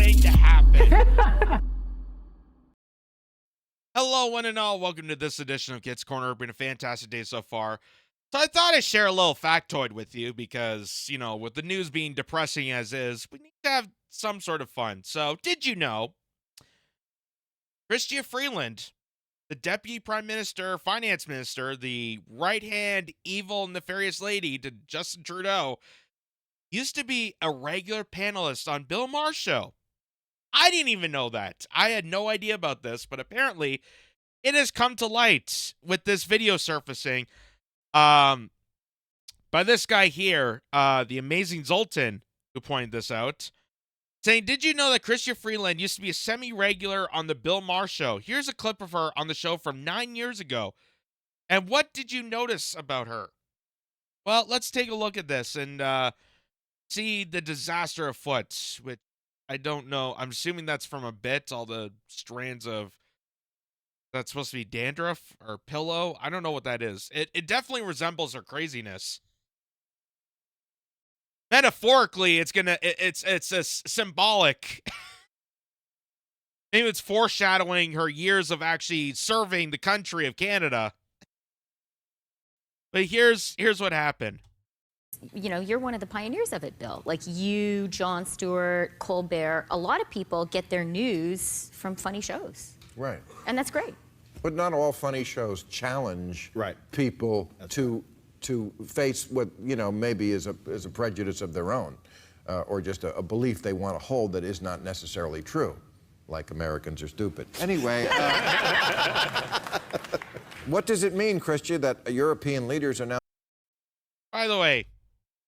going to happen. Hello, one and all. Welcome to this edition of Kitz Corner. Been a fantastic day so far. So I thought I'd share a little factoid with you because, you know, with the news being depressing as is, we need to have some sort of fun. So, did you know Chrystia Freeland, the Deputy Prime Minister, Finance Minister, the right-hand evil nefarious lady to Justin Trudeau, used to be a regular panelist on Bill Maher's show? I didn't even know that. I had no idea about this, but apparently it has come to light with this video surfacing by this guy here, the amazing Zoltan, who pointed this out, saying, did you know that Chrystia Freeland used to be a semi-regular on the Bill Maher show? Here's a clip of her on the show from 9 years ago. And what did you notice about her? Well, let's take a look at this and see the disaster afoot, which I don't know. I'm assuming that's from a bit, all the strands of, that's supposed to be dandruff or pillow. I don't know what that is. It definitely resembles her craziness. Metaphorically, it's a symbolic. Maybe it's foreshadowing her years of actually serving the country of Canada. But here's what happened. You know, you're one of the pioneers of it, Bill. Like you, Jon Stewart, Colbert, a lot of people get their news from funny shows. Right. And that's great. But not all funny shows challenge people to face what, you know, maybe is a prejudice of their own, or just a belief they want to hold that is not necessarily true, like Americans are stupid. Anyway, what does it mean, Chrystia, that European leaders are now... By the way,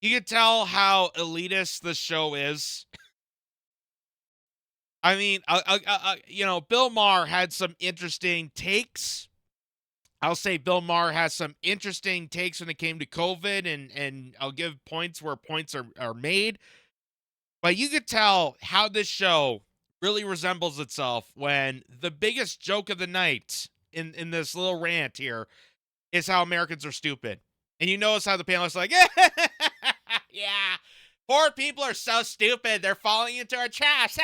you can tell how elitist this show is. I mean, you know, Bill Maher had some interesting takes. I'll say Bill Maher has some interesting takes when it came to COVID, and I'll give points where points are made. But you could tell how this show really resembles itself when the biggest joke of the night in this little rant here is how Americans are stupid. And you notice how the panelists are like, yeah, poor people are so stupid. They're falling into our trash.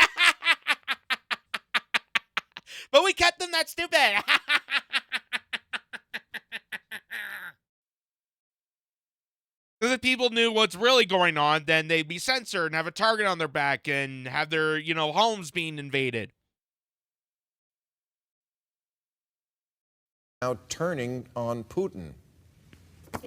But we kept them that stupid. If people knew what's really going on, then they'd be censored and have a target on their back and have their, you know, homes being invaded. now turning on Putin?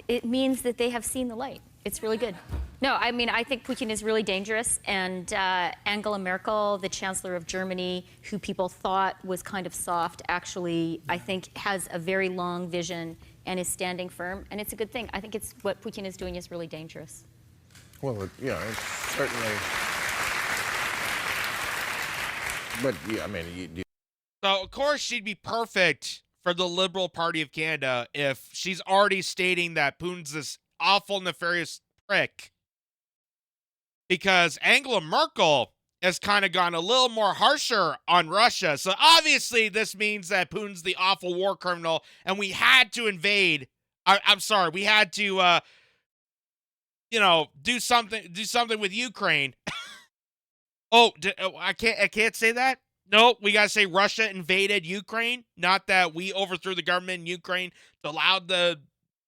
It means that they have seen the light. It's really good. No, I mean, I think Putin is really dangerous, and Angela Merkel, the Chancellor of Germany, who people thought was kind of soft, actually, I think has a very long vision and is standing firm, and it's a good thing. I think it's what Putin is doing is really dangerous. Well, yeah, it's certainly. But, yeah, I mean, So, of course, she'd be perfect for the Liberal Party of Canada if she's already stating that Putin's this awful, nefarious prick. Because Angela Merkel has kind of gone a little more harsher on Russia. So, obviously, this means that Putin's the awful war criminal, and we had to invade. I'm sorry, we had to, you know, do something with Ukraine. I can't say that. Nope, we gotta say Russia invaded Ukraine. Not that we overthrew the government in Ukraine to allow the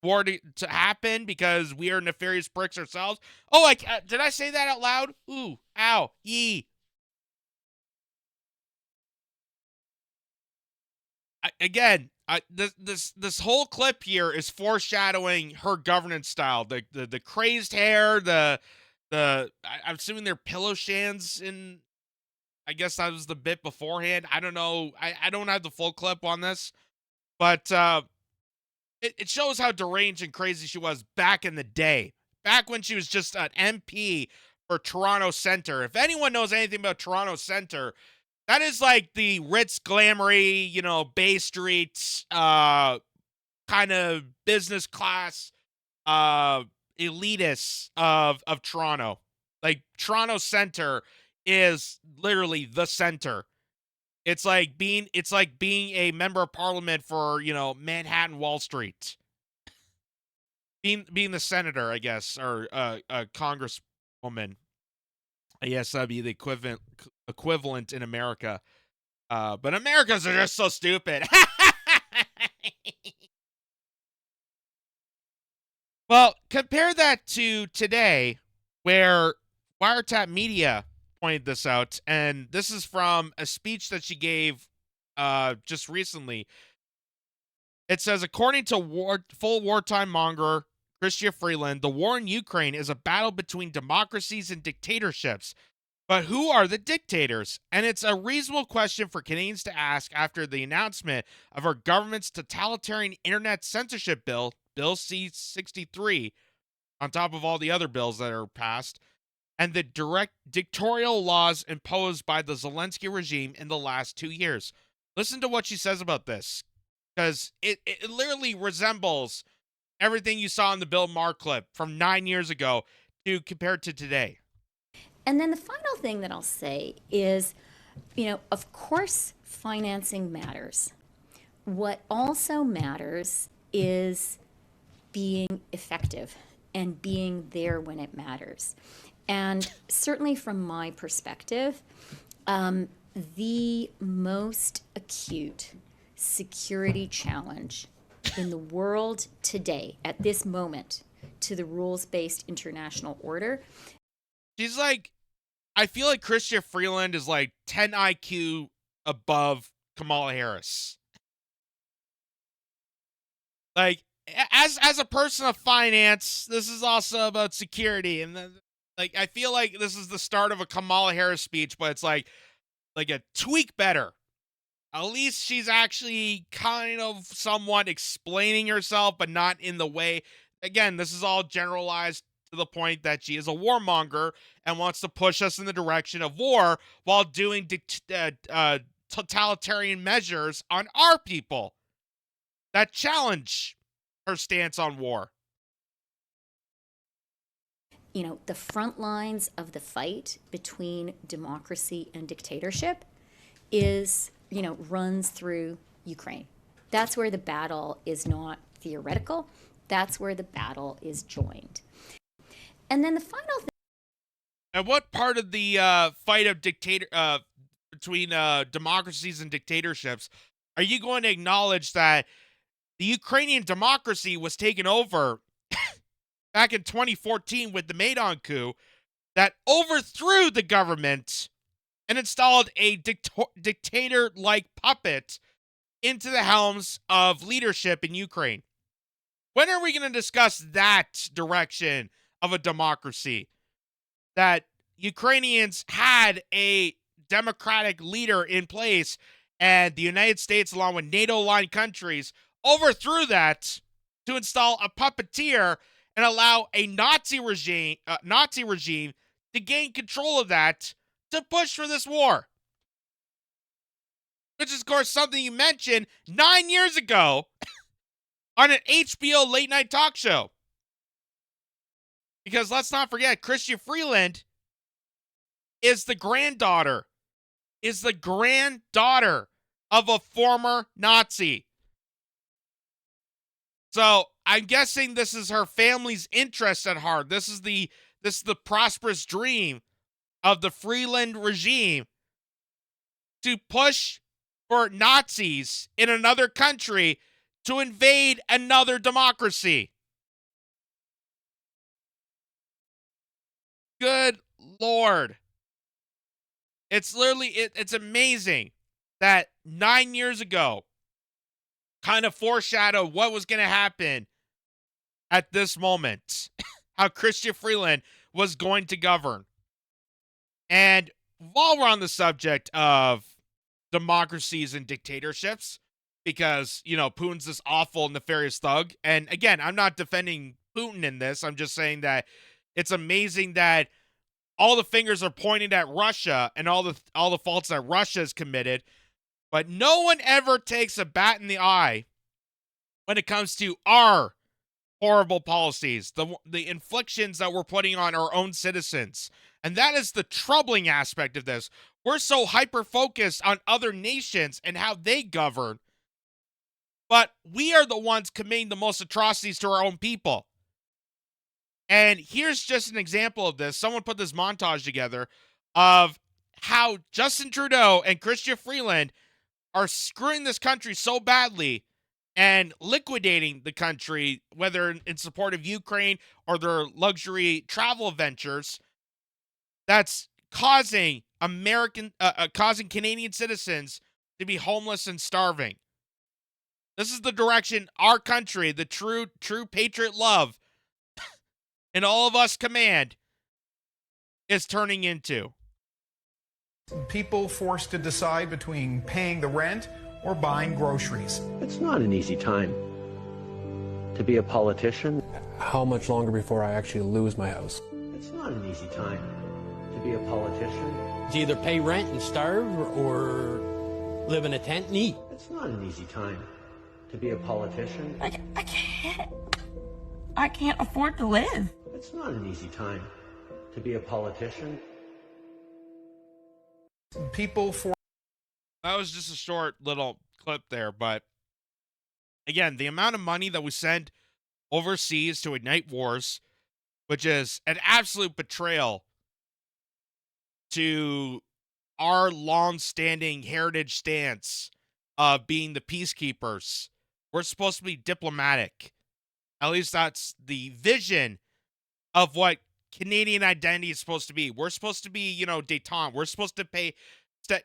war to happen because we are nefarious pricks ourselves. Oh, did I say that out loud? Ooh, ow, yee. This whole clip here is foreshadowing her governance style. The crazed hair, I'm assuming they're pillow shans in. I guess that was the bit beforehand. I don't know. I don't have the full clip on this, but it shows how deranged and crazy she was back in the day. Back when she was just an MP for Toronto Centre. If anyone knows anything about Toronto Centre, that is like the Ritz glamoury, you know, Bay Street kind of business class elitists of Toronto. Like Toronto Centre is literally the center. It's like being a member of parliament for, you know, Manhattan Wall Street. Being the senator, I guess, or a congresswoman. I guess that'd be the equivalent in America. But Americans are just so stupid. Well, compare that to today, where Wiretap Media pointed this out, and this is from a speech that she gave just recently. It says, according to full wartime monger Chrystia Freeland, the war in Ukraine is a battle between democracies and dictatorships. But who are the dictators? And it's a reasonable question for Canadians to ask after the announcement of our government's totalitarian internet censorship bill, Bill C-63, on top of all the other bills that are passed, and the direct dictatorial laws imposed by the Zelensky regime in the last 2 years. Listen to what she says about this, because it literally resembles everything you saw in the Bill Maher clip from 9 years ago compared to today. And then the final thing that I'll say is, of course, financing matters. What also matters is being effective and being there when it matters. And certainly from my perspective, the most acute security challenge in the world today, at this moment, to the rules-based international order. She's like, I feel like Chrystia Freeland is like 10 IQ above Kamala Harris. Like, as a person of finance, this is also about security, and like I feel like this is the start of a Kamala Harris speech, but it's like a tweak better. At least she's actually kind of somewhat explaining herself, but not in the way. Again, this is all generalized to the point that she is a warmonger and wants to push us in the direction of war while doing totalitarian measures on our people that challenge her stance on war. The front lines of the fight between democracy and dictatorship runs through Ukraine. That's where the battle is not theoretical. That's where the battle is joined. And then the final thing. And what part of the fight of between democracies and dictatorships are you going to acknowledge that the Ukrainian democracy was taken over back in 2014 with the Maidan coup that overthrew the government and installed a dictator-like puppet into the helms of leadership in Ukraine? When are we going to discuss that direction of a democracy? That Ukrainians had a democratic leader in place, and the United States, along with NATO-aligned countries, overthrew that to install a puppeteer and allow a Nazi regime to gain control of that to push for this war. Which is, of course, something you mentioned 9 years ago on an HBO late-night talk show. Because let's not forget, Chrystia Freeland is the granddaughter of a former Nazi. So I'm guessing this is her family's interest at heart. This is the prosperous dream of the Freeland regime to push for Nazis in another country to invade another democracy. Good Lord. It's literally, it's amazing that 9 years ago kind of foreshadowed what was going to happen at this moment. How Chrystia Freeland was going to govern. And while we're on the subject of democracies and dictatorships, because, Putin's this awful, nefarious thug. And again, I'm not defending Putin in this. I'm just saying that it's amazing that all the fingers are pointed at Russia and all the faults that Russia has committed, but no one ever takes a bat in the eye when it comes to our horrible policies, the inflictions that we're putting on our own citizens. And that is the troubling aspect of this. We're so hyper-focused on other nations and how they govern, but we are the ones committing the most atrocities to our own people. And here's just an example of this. Someone put this montage together of how Justin Trudeau and Chrystia Freeland are screwing this country so badly and liquidating the country, whether in support of Ukraine or their luxury travel ventures, that's causing causing Canadian citizens to be homeless and starving. This is the direction our country, the true patriot love, and all of us command, is turning into. People forced to decide between paying the rent or buying groceries. It's not an easy time to be a politician. How much longer before I actually lose my house? It's not an easy time to be a politician. It's either pay rent and starve or live in a tent and eat. It's not an easy time to be a politician. I can't afford to live. It's not an easy time to be a politician. People for That was just a short little clip there, but again, the amount of money that we send overseas to ignite wars, which is an absolute betrayal to our long-standing heritage stance of being the peacekeepers. We're supposed to be diplomatic. At least that's the vision of what Canadian identity is supposed to be. We're supposed to be, détente. We're supposed to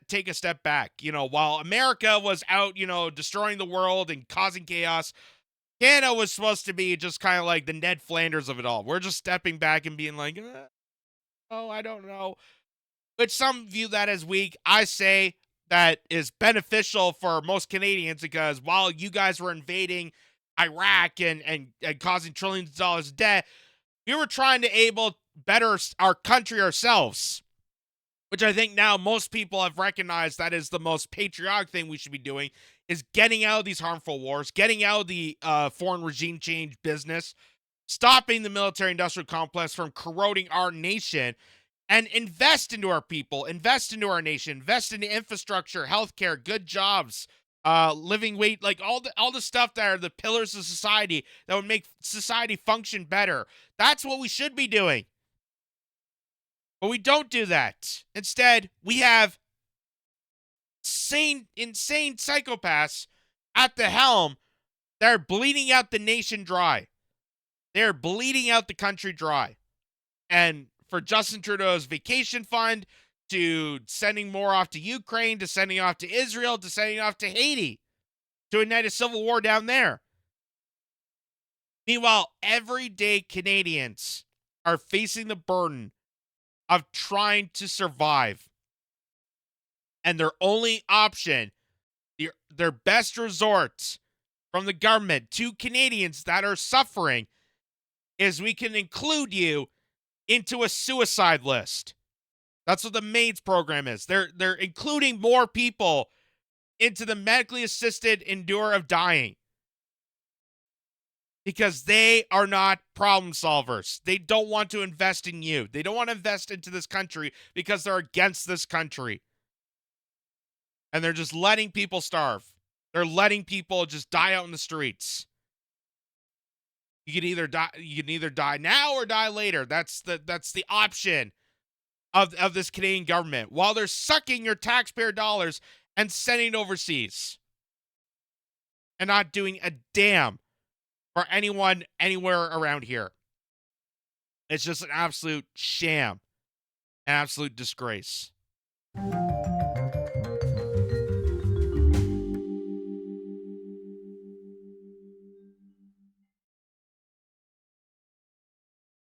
take a step back. While America was out, destroying the world and causing chaos, Canada was supposed to be just kind of like the Ned Flanders of it all. We're just stepping back and being like, oh, I don't know. Which some view that as weak. I say that is beneficial for most Canadians, because while you guys were invading Iraq and causing trillions of dollars of debt, we were trying to better our country ourselves, which I think now most people have recognized that is the most patriotic thing we should be doing, is getting out of these harmful wars, getting out of the foreign regime change business, stopping the military-industrial complex from corroding our nation, and invest into our people, invest into our nation, invest into infrastructure, healthcare, good jobs, living wage, like all the stuff that are the pillars of society that would make society function better. That's what we should be doing. But we don't do that. Instead, we have insane psychopaths at the helm that are bleeding out the nation dry. They're bleeding out the country dry. And for Justin Trudeau's vacation fund, to sending more off to Ukraine, to sending off to Israel, to sending off to Haiti, to ignite a civil war down there. Meanwhile, everyday Canadians are facing the burden of trying to survive. And their only option, their best resort from the government to Canadians that are suffering, is we can include you into a suicide list. That's what the MAIDS program is. They're including more people into the medically assisted endure of dying, because they are not problem solvers. They don't want to invest in you. They don't want to invest into this country because they're against this country. And they're just letting people starve. They're letting people just die out in the streets. You can either die now or die later. That's the option of this Canadian government, while they're sucking your taxpayer dollars and sending it overseas and not doing a damn for anyone anywhere around here. It's just an absolute sham, an absolute disgrace.